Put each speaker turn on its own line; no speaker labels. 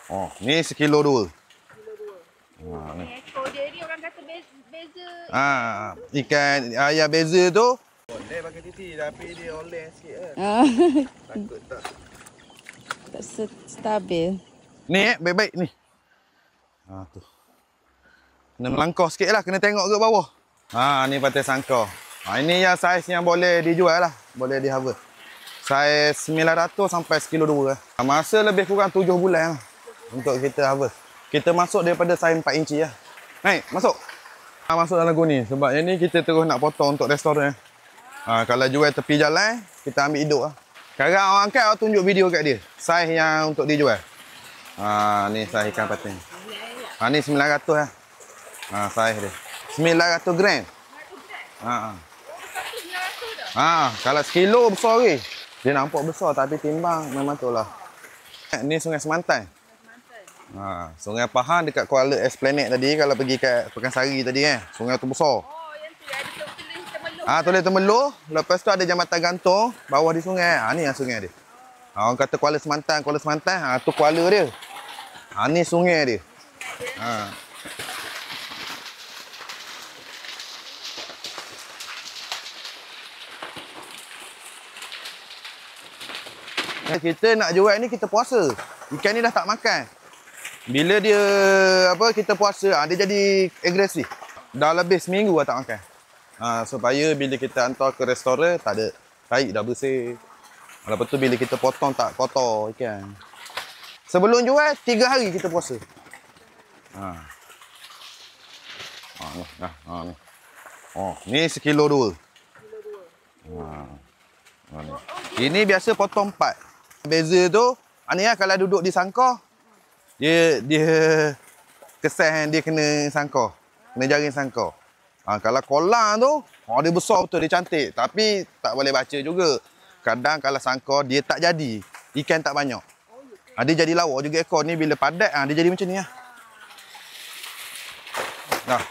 Oh, ni sekilo 2.
Ni ekor dia ni orang kata beza.
Ikan ayam beza tu.
Boleh pakai titi tapi dia oleh sikit kan. Takut tak.
Tak stabil.
Ni baik-baik ni. Tu. Kena melangkah sikit lah, kena tengok ke bawah. Ni pantai sangkar. Ini yang saiz yang boleh dijual lah, boleh di-harvest. Saiz 900 sampai sekilo 2 lah. Masa lebih kurang 7 bulan lah untuk kita harvest. Kita masuk daripada saiz 4 inci lah. Naik, masuk. Masuk dalam lagu ni. Sebab yang ni kita terus nak potong untuk restoran. Kalau jual tepi jalan, kita ambil hidup lah. Sekarang orang angkat, awak tunjuk video kat dia. Saiz yang untuk dijual. Ni saiz ikan patin. Ni 900 lah. Saiz dia. 900 gram. Kalau sekilo besar ke. Dia nampak besar tapi timbang memang tu lah. Ni Sungai Semantan. Sungai Pahang dekat Kuala Esplanade tadi kalau pergi kat Pekansari tadi kan. Sungai tu besar.
Oh, yang tu ada
Tulis Temeloh. Lepas tu ada jambatan gantung bawah di sungai. Ni yang sungai dia. Orang kata Kuala Semantan, tu kuala dia. Ni sungai dia. Kita nak jual ni kita puasa. Ikan ni dah tak makan. Bila dia kita puasa, dia jadi agresif. Dah lebih seminggu dah tak makan. Supaya bila kita hantar ke restoran tak ada tarik dah bersih. Lepas tu bila kita potong tak kotor ikan. Sebelum jual 3 hari kita puasa. Ni sekilo 2. Ini biasa potong 4. Beza tu, ni lah kalau duduk di sangkar, dia kesan dia kena sangkar. Kena jaring sangkar. Kalau kolam tu, dia besar betul, dia cantik. Tapi tak boleh baca juga. Kadang kalau sangkar, dia tak jadi. Ikan tak banyak. Dia jadi lawak juga ekor ni bila padat, dia jadi macam ni lah. Dah.